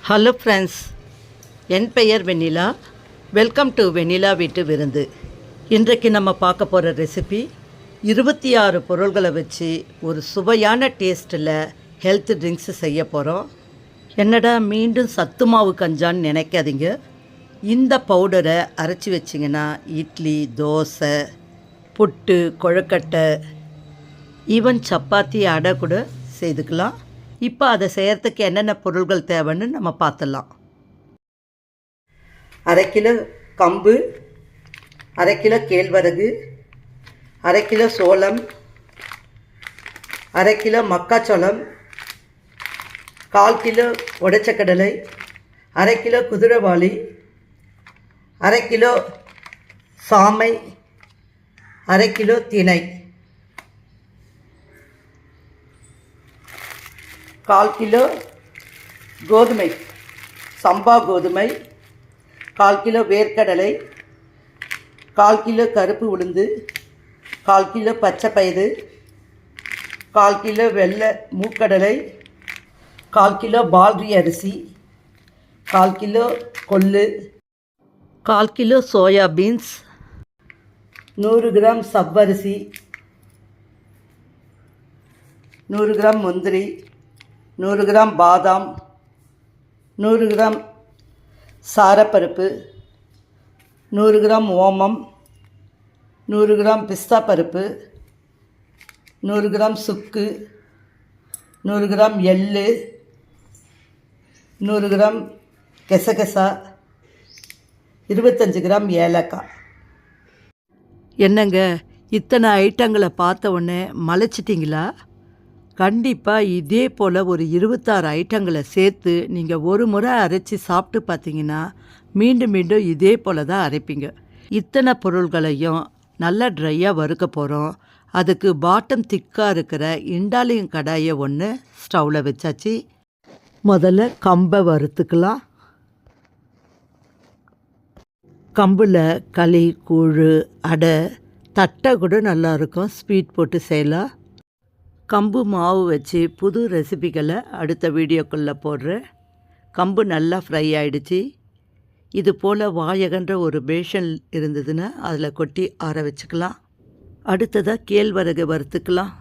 Hello friends, என் பெயர் வெண்ணிலா. Welcome to வெண்ணிலா வீட்டு விருந்து. இன்றைக்கு நம்ம பார்க்க போகிற ரெசிபி 26 பொருள்களை வச்சு ஒரு சுவையான டேஸ்ட்டில் ஹெல்த் ட்ரிங்க்ஸு செய்ய போகிறோம். என்னடா மீண்டும் சத்து மாவு கஞ்சான்னு நினைக்காதீங்க. இந்த பவுடரை அரைச்சி வச்சிங்கன்னா இட்லி, தோசை, புட்டு, கொழுக்கட்டை, ஈவன் சப்பாத்தி, அடை கூட செய்துக்கலாம். இப்போ அதை செய்கிறதுக்கு என்னென்ன பொருள்கள் தேவைன்னு நம்ம பார்த்துடலாம். 1/2 கிலோ கம்பு, 1/2 கிலோ கேழ்வரகு, 1/2 கிலோ சோளம், 1/2 கிலோ மக்காச்சோளம், 1/4 கிலோ உடைச்சக்கடலை, 1/2 கிலோ குதிரைவாளி, 1/2 கிலோ சாமை, 1/2 கிலோ திணை, 1/4 கிலோ கோதுமை, சம்பா கோதுமை, 1/4 கிலோ வேர்க்கடலை, 1/4 கிலோ கருப்பு உளுந்து, 1/4 கிலோ பச்சை பயிறு, 1/4 கிலோ வெள்ளை மூக்கடலை, 1/4 கிலோ பால்ரி அரிசி, 1/4 கிலோ கொள்ளு, 1/4 கிலோ சோயா பீன்ஸ், 100 கிராம் சவ்வரிசி, 100 கிராம் முந்திரி, 100 கிராம் பாதாம், 100 கிராம் சாரப்பருப்பு, 100 கிராம் ஓமம், 100 கிராம் பிஸ்தா பருப்பு, 100 கிராம் சுக்கு, 100 கிராம் எள்ளு, 100 கிராம் கெசகெசா, 25 கிராம் ஏலக்காய். என்னங்க, இத்தனை ஐட்டங்களை பார்த்த உடனே மலைச்சிட்டிங்களா? கண்டிப்பாக இதே போல் ஒரு 26 ஐட்டங்களை சேர்த்து நீங்கள் ஒரு முறை அரைச்சி சாப்பிட்டு பார்த்தீங்கன்னா மீண்டும் மீண்டும் இதே போல் தான் அரைப்பீங்க. இத்தனை பொருள்களையும் நல்லா ட்ரையாக வறுக்க போகிறோம். அதுக்கு பாட்டம் திக்காக இருக்கிற இண்டாலியம் கடாயை ஒன்று ஸ்டவ்வில் வச்சாச்சு. முதல்ல கம்பை வறுத்துக்கலாம். கம்பில் களி, கூழ், அடை, தட்டை கூட நல்லாயிருக்கும். ஸ்வீட் போட்டு செய்யலாம். கம்பு மாவு வச்சு புது ரெசிபிகளை அடுத்த வீடியோக்குள்ளே போடுறேன். கம்பு நல்லா ஃப்ரை ஆகிடுச்சு. இது போல் வாயகன்ற ஒரு பேஷன் இருந்ததுன்னா அதில் கொட்டி ஆற வச்சுக்கலாம். அடுத்ததாக கேழ்வரகு வறுத்துக்கலாம்.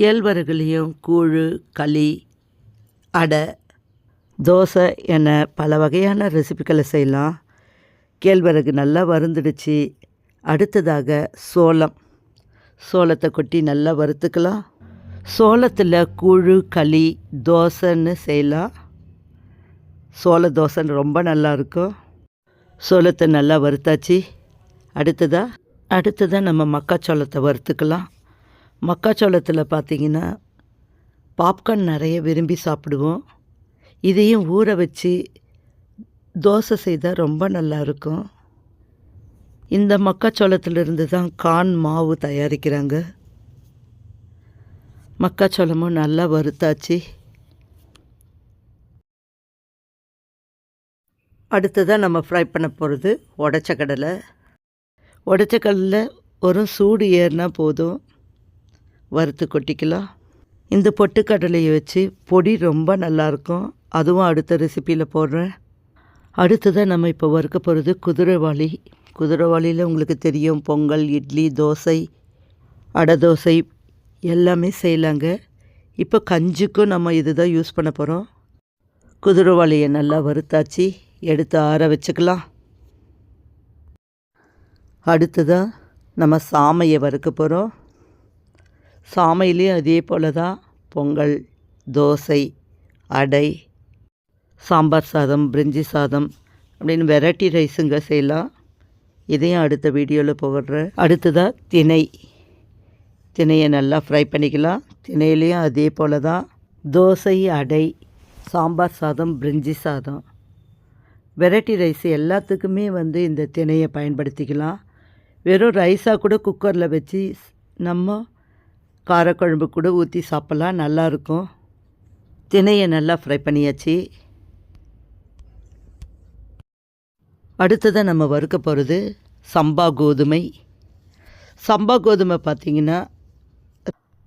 கேழ்வரகுலேயும் கூழ், களி, அடை, தோசை என பல வகையான ரெசிபிகளை செய்யலாம். கேழ்வரகு நல்லா வறுந்துடுச்சு. அடுத்ததாக சோளத்தை கொட்டி நல்லா வறுத்துக்கலாம். சோளத்தில் கூழ், களி, தோசைன்னு செய்யலாம். சோள தோசைன்னு ரொம்ப நல்லாயிருக்கும். சோளத்தை நல்லா வறுத்தாச்சு. அடுத்ததாக நம்ம மக்காச்சோளத்தை வறுத்துக்கலாம். மக்காச்சோளத்தில் பார்த்திங்கன்னா பாப்கார்ன் நிறைய விரும்பி சாப்பிடுவோம். இதையும் ஊற வச்சு தோசை செய்தால் ரொம்ப நல்லாயிருக்கும். இந்த மக்காச்சோளத்திலிருந்து தான் கார்ன் மாவு தயாரிக்கிறாங்க. மக்காச்சோளமும் நல்லா வறுத்தாச்சு. அடுத்ததாக நம்ம ஃப்ரை பண்ண போகிறது உடைச்சக்கடலை. உடைச்சக்கடலை ஒரு சூடு ஏறினா போதும், வறுத்து கொட்டிக்கலாம். இந்த பொட்டுக்கடலையை வச்சு பொடி ரொம்ப நல்லாயிருக்கும். அதுவும் அடுத்த ரெசிப்பியில் போடுறேன். அடுத்ததாக நம்ம இப்போ வறுக்க போகிறது குதிரைவாளி. குதிரைவாளியில் உங்களுக்கு தெரியும், பொங்கல், இட்லி, தோசை, அடை தோசை எல்லாமே செய்யலாங்க. இப்போ கஞ்சிக்கும் நம்ம இது தான் யூஸ் பண்ண போகிறோம். குதிரைவாளியை நல்லா வறுத்தாச்சு. எடுத்து ஆற வச்சுக்கலாம். அடுத்ததாக நம்ம சாமையை வறுக்க போகிறோம். சாமையிலையும் அதே போல் தான் பொங்கல், தோசை, அடை, சாம்பார் சாதம், பிரிஞ்சி சாதம் அப்படின்னு வெரைட்டி ரைஸுங்க செய்யலாம். இதையும் அடுத்த வீடியோவில் போடுறேன். அடுத்ததாக திணையை நல்லா ஃப்ரை பண்ணிக்கலாம். திணையிலையும் அதே போல் தான் தோசை, அடை, சாம்பார் சாதம், பிரிஞ்சி சாதம், வெரைட்டி ரைஸ் எல்லாத்துக்குமே இந்த திணையை பயன்படுத்திக்கலாம். வெறும் ரைஸாக கூட குக்கரில் வச்சு நம்ம காரக்குழம்பு கூட ஊற்றி சாப்பிட்லாம், நல்லாயிருக்கும். திணையை நல்லா ஃப்ரை பண்ணியாச்சு. அடுத்ததாக நம்ம வறுக்க போகிறது சம்பா கோதுமை. சம்பா கோதுமை பார்த்திங்கன்னா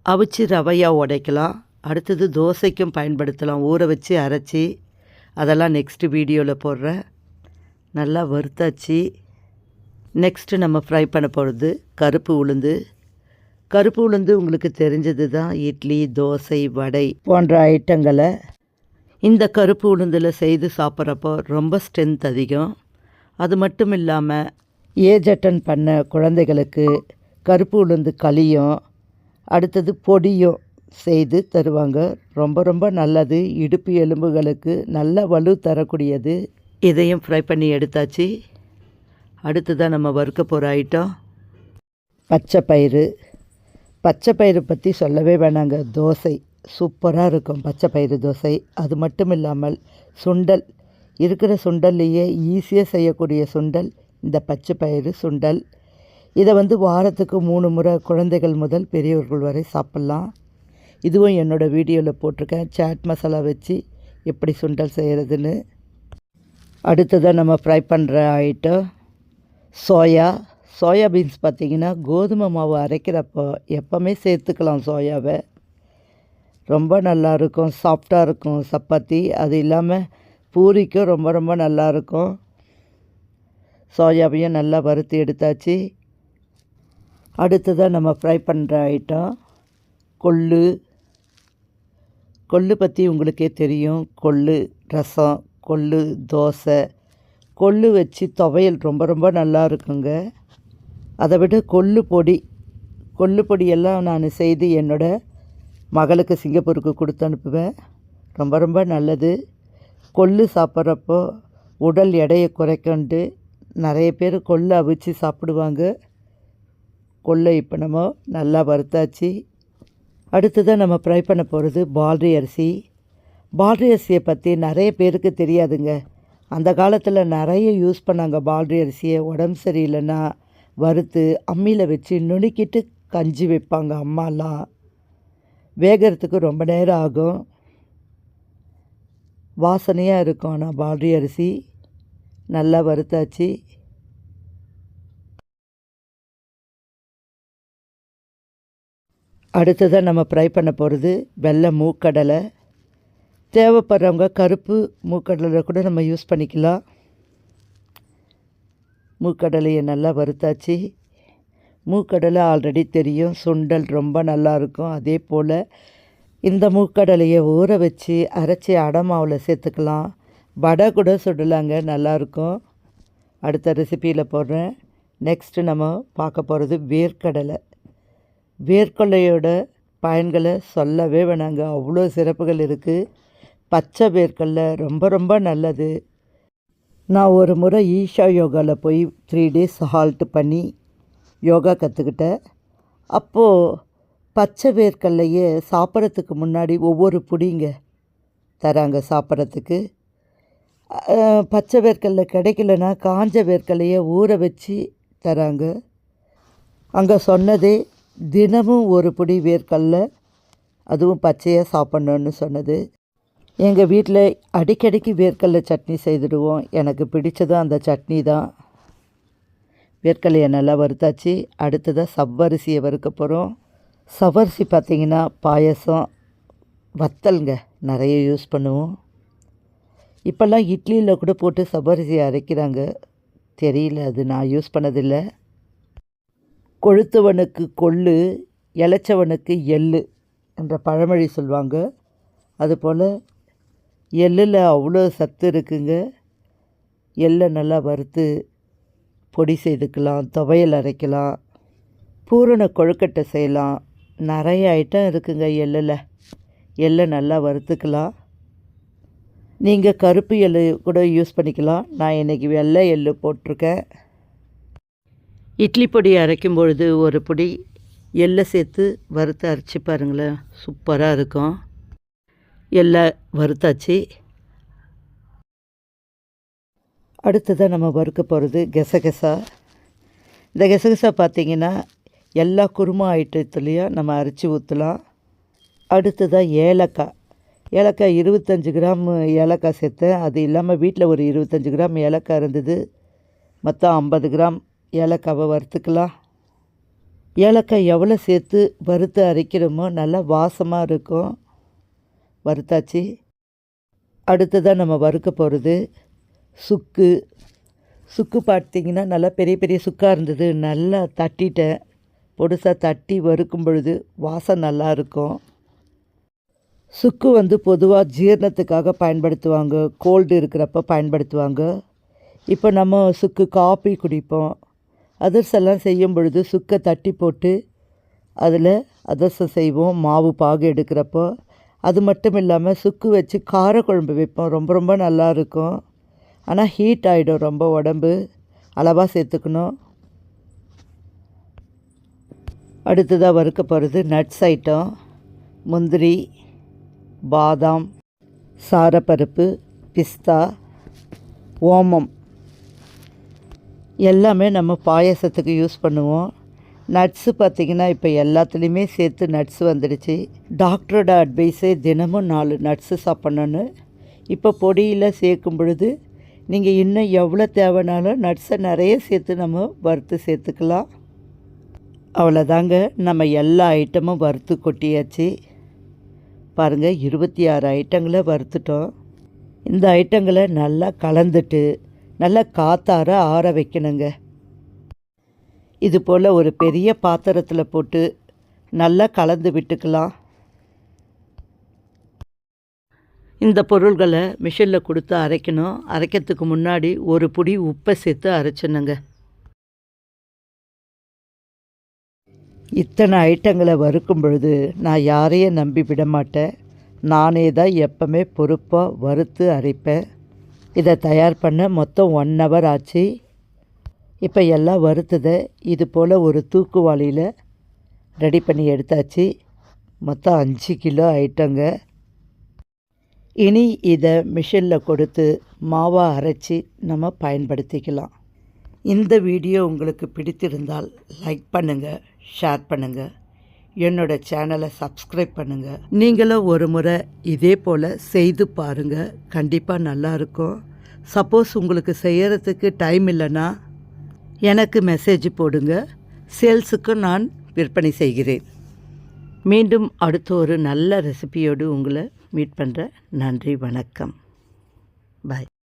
அவிச்சு ரவையாக உடைக்கலாம். அடுத்தது தோசைக்கும் பயன்படுத்தலாம். ஊற வச்சு அரைச்சி அதெல்லாம் நெக்ஸ்ட்டு வீடியோவில் போடுறேன். நல்லா வறுத்தாச்சு. நெக்ஸ்ட்டு நம்ம ஃப்ரை பண்ண போகிறது கருப்பு உளுந்து. கருப்பு உளுந்து உங்களுக்கு தெரிஞ்சது தான். இட்லி, தோசை, வடை போன்ற ஐட்டங்களை இந்த கருப்பு உளுந்தில் செய்து சாப்பிட்றப்போ ரொம்ப ஸ்ட்ரென்த் அதிகம். அது மட்டும் இல்லாமல் ஏஜ் அட்டன் பண்ண குழந்தைகளுக்கு கருப்பு உளுந்து களியும் அடுத்தது பொடியும் செய்து தருவாங்க. ரொம்ப ரொம்ப நல்லது. இடுப்பு எலும்புகளுக்கு நல்ல வலு தரக்கூடியது. இதையும் ஃப்ரை பண்ணி எடுத்தாச்சு. அடுத்ததான் நம்ம வறுக்க போகிற ஐட்டம் பச்சை பயிறு. பச்சை பயிறு பற்றி சொல்லவே வேணாங்க. தோசை சூப்பராக இருக்கும் பச்சை பயிறு தோசை. அது மட்டும் இல்லாமல் சுண்டல், இருக்கிற சுண்டல்லையே ஈஸியாக செய்யக்கூடிய சுண்டல் இந்த பச்சை பயிறு சுண்டல். இதை வாரத்துக்கு 3 முறை குழந்தைகள் முதல் பெரியவர்கள் வரை சாப்பிட்லாம். இதுவும் என்னோடய வீடியோவில் போட்டிருக்கேன். சாட் மசாலா வச்சு எப்படி சுண்டல் செய்கிறதுன்னு. அடுத்ததாக நம்ம ஃப்ரை பண்ணுற ஐட்டம் சோயா பீன்ஸ். பார்த்திங்கன்னா கோதுமை மாவு அரைக்கிறப்போ எப்போவுமே சேர்த்துக்கலாம் சோயாவை. ரொம்ப நல்லாயிருக்கும், சாஃப்டாக இருக்கும் சப்பாத்தி. அது இல்லாமல் பூரிக்கும் ரொம்ப ரொம்ப நல்லாயிருக்கும். சோயாவையும் நல்லா வறுத்து எடுத்தாச்சு. அடுத்ததாக நம்ம ஃப்ரை பண்ணுற ஐட்டம் கொள்ளு பற்றி உங்களுக்கே தெரியும். கொள்ளு ரசம், கொள்ளு தோசை, கொள்ளு வச்சு துவையல் ரொம்ப ரொம்ப நல்லா இருக்குங்க. அதை விட கொள்ளு பொடியெல்லாம் நான் செய்து என்னோடய மகளுக்கு சிங்கப்பூருக்கு கொடுத்து அனுப்புவேன். ரொம்ப ரொம்ப நல்லது. கொள்ளு சாப்பிட்றப்போ உடல் எடையை குறைக்கண்டு நிறைய பேர் கொள்ளு அவிச்சு சாப்பிடுவாங்க. கொள்ளை இப்போ நம்ம நல்லா வறுத்தாச்சு. அடுத்ததாக நம்ம ஃப்ரை பண்ண போகிறது பால்ரி அரிசி. பால்ரி அரிசியை பற்றி நிறைய பேருக்கு தெரியாதுங்க. அந்த காலத்தில் நிறைய யூஸ் பண்ணாங்க பால்ரி அரிசியை. உடம்பு சரியில்லைன்னா வறுத்து அம்மியில் வச்சு நுணுக்கிட்டு கஞ்சி வைப்பாங்க அம்மாலாம். வேகிறதுக்கு ரொம்ப நேரம் ஆகும், வாசனையாக இருக்கும். ஆனால் பால்ரி அரிசி நல்லா வறுத்தாச்சு. அடுத்ததாக நம்ம ஃப்ரை பண்ண போகிறது வெள்ளை மூக்கடலை. தேவைப்படுறவங்க கருப்பு மூக்கடலை கூட நம்ம யூஸ் பண்ணிக்கலாம். மூக்கடலையை நல்லா வறுத்தாச்சு. மூக்கடலை ஆல்ரெடி தெரியும், சுண்டல் ரொம்ப நல்லாயிருக்கும். அதே போல் இந்த மூக்கடலையை ஊற வச்சு அரைச்சி அடை மாவில் சேர்த்துக்கலாம். வடை கூட சுடலாங்க, நல்லாயிருக்கும். அடுத்த ரெசிப்பியில் போடுறேன். நெக்ஸ்ட்டு நம்ம பார்க்க போகிறது வேர்க்கடலை. வேர்க்கடலையோட பயன்களை சொல்லவே வேணாங்க, அவ்வளோ சிறப்புகள் இருக்குது. பச்சை வேர்க்கடலை ரொம்ப ரொம்ப நல்லது. நான் ஒரு முறை ஈஷா யோகாவில் போய் 3 days ஹால்ட் பண்ணி யோகா கற்றுக்கிட்டேன். அப்போது பச்சை வேர்க்கடலையே சாப்பிட்றதுக்கு முன்னாடி ஒவ்வொரு புடிங்க தராங்க சாப்பிட்றதுக்கு. பச்சை வேர்க்கடலை கிடைக்கலனா காஞ்ச வேர்க்கடலையை ஊற வச்சு தராங்க. அங்கே சொன்னதே தினமும் ஒரு பிடி வேர்க்கடலை, அதுவும் பச்சையாக சாப்பிட்ணுன்னு சொன்னது. எங்கள் வீட்டில் அடிக்கடிக்கு வேர்க்கடலை சட்னி செய்துடுவோம். எனக்கு பிடிச்சதும் அந்த சட்னி தான். வேர்க்கடலையை நல்லா வறுத்தாச்சு. அடுத்ததாக சவ்வரிசியை வறுக்க போகிறோம். சவ்வரிசி பார்த்திங்கன்னா பாயசம், வத்தல்ங்க நிறைய யூஸ் பண்ணுவோம். இப்போல்லாம் இட்லியில் கூட போட்டு சவ்வரிசியை அரைக்கிறாங்க. தெரியல, அது நான் யூஸ் பண்ணதில்லை. கொழுத்தவனுக்கு கொள்ளு, இளைச்சவனுக்கு எள்ளு என்ற பழமொழி சொல்லுவாங்க. அதுபோல் எள்ளில் அவ்வளோ சத்து இருக்குங்க. எள்ளை நல்லா வறுத்து பொடி செய்துக்கலாம், துவையல் அரைக்கலாம், பூரண கொழுக்கட்டை செய்யலாம். நிறைய ஐட்டம் இருக்குங்க எள்ளில். எள்ளை நல்லா வறுத்துக்கலாம். நீங்கள் கருப்பு எள்ளு கூட யூஸ் பண்ணிக்கலாம். நான் இன்றைக்கி வெள்ளை எள்ளு போட்டிருக்கேன். இட்லி பொடி அரைக்கும் பொழுது ஒரு பொடி எள்ளை சேர்த்து வறுத்து அரைச்சி பாருங்களேன், சூப்பராக இருக்கும். எள்ளை வறுத்தாச்சு. அடுத்ததாக நம்ம வறுக்க போகிறது கெசகெசா. இந்த கெசகெசா பார்த்திங்கன்னா எல்லா குருமா ஐட்டத்துலேயும் நம்ம அரைச்சி ஊற்றலாம். அடுத்ததாக ஏலக்காய். 25 கிராம் ஏலக்காய் சேர்த்தேன். அது இல்லாமல் வீட்டில் ஒரு 25 கிராம் ஏலக்காய் இருந்தது. மொத்தம் 50 கிராம் ஏலக்காவை வறுத்துக்கலாம். ஏலக்காய் எவ்வளோ சேர்த்து வறுத்து அரைக்கிறோமோ நல்லா வாசமாக இருக்கும். வறுத்தாச்சு. அடுத்ததாக நம்ம வறுக்க போகிறது சுக்கு. சுக்கு பார்த்திங்கன்னா நல்லா பெரிய பெரிய சுக்காக இருந்தது, நல்லா தட்டிட்டேன். பொடுசாக தட்டி வறுக்கும் பொழுது வாசம் நல்லாயிருக்கும். சுக்கு பொதுவாக ஜீரணத்துக்காக பயன்படுத்துவாங்க, கோல்டு இருக்கிறப்ப பயன்படுத்துவாங்க. இப்போ நம்ம சுக்கு காப்பி குடிப்போம். அதிரசெல்லாம் செய்யும் பொழுது சுக்கை தட்டி போட்டு அதில் அதிரசம் செய்வோம் மாவு பாகு எடுக்கிறப்போ. அது மட்டும் இல்லாமல் சுக்கு வச்சு காரக்குழம்பு வைப்போம், ரொம்ப ரொம்ப நல்லாயிருக்கும். ஆனால் ஹீட் ஆகிடும் ரொம்ப உடம்பு, அளவாக சேர்த்துக்கணும். அடுத்ததாக வறுக்க போகிறது நட்ஸ் ஐட்டம். முந்திரி, பாதாம், சாரப்பருப்பு, பிஸ்தா, ஓமம் எல்லாமே நம்ம பாயசத்துக்கு யூஸ் பண்ணுவோம். நட்ஸு பார்த்திங்கன்னா இப்போ எல்லாத்துலேயுமே சேர்த்து நட்ஸ் வந்துடுச்சு. டாக்டரோட அட்வைஸே தினமும் 4 நட்ஸு சாப்பிட்ணுன்னு. இப்போ பொடியில் சேர்க்கும் பொழுது நீங்கள் இன்னும் எவ்வளோ தேவைனாலும் நட்ஸை நிறைய சேர்த்து நம்ம வறுத்து சேர்த்துக்கலாம். அவ்வளோதாங்க, நம்ம எல்லா ஐட்டமும் வறுத்து கொட்டியாச்சு. பாருங்கள், 26 ஐட்டங்களை வறுத்துட்டோம். இந்த ஐட்டங்களை நல்லா கலந்துட்டு நல்லா காத்தார ஆற வைக்கணுங்க. இது போல் ஒரு பெரிய பாத்திரத்தில் போட்டு நல்லா கலந்து விட்டுக்கலாம். இந்த பொருள்களை மிஷினில் கொடுத்து அரைக்கணும். அரைக்கிறதுக்கு முன்னாடி ஒரு புடி உப்பை சேர்த்து அரைச்சிடணுங்க. இத்தனை ஐட்டங்களை வறுக்கும் பொழுது நான் யாரையும் நம்பி விட மாட்டேன். நானே தான் எப்பவுமே பொறுப்பாக வறுத்து அரைப்பேன். இதை தயார் பண்ண மொத்தம் 1 hour ஆச்சு. இப்போ எல்லாம் வறுத்ததை இது போல் ஒரு தூக்குவாளியில் ரெடி பண்ணி எடுத்தாச்சு. மொத்தம் 5 கிலோ ஐட்டங்க. இனி இதை மிஷினில் கொடுத்து மாவாக அரைச்சி நம்ம பயன்படுத்திக்கலாம். இந்த வீடியோ உங்களுக்கு பிடித்திருந்தால் லைக் பண்ணுங்கள், ஷேர் பண்ணுங்கள், என்னோடய சேனலை சப்ஸ்கிரைப் பண்ணுங்கள். நீங்களும் ஒரு முறை இதே போல் செய்து பாருங்கள், கண்டிப்பாக நல்லாயிருக்கும். சப்போஸ் உங்களுக்கு செய்கிறதுக்கு டைம் இல்லைன்னா எனக்கு மெசேஜ் போடுங்க, சேல்ஸுக்கு நான் விற்பனை செய்கிறேன். மீண்டும் அடுத்த ஒரு நல்ல ரெசிபியோடு உங்களை மீட் பண்ணுறேன். நன்றி, வணக்கம்.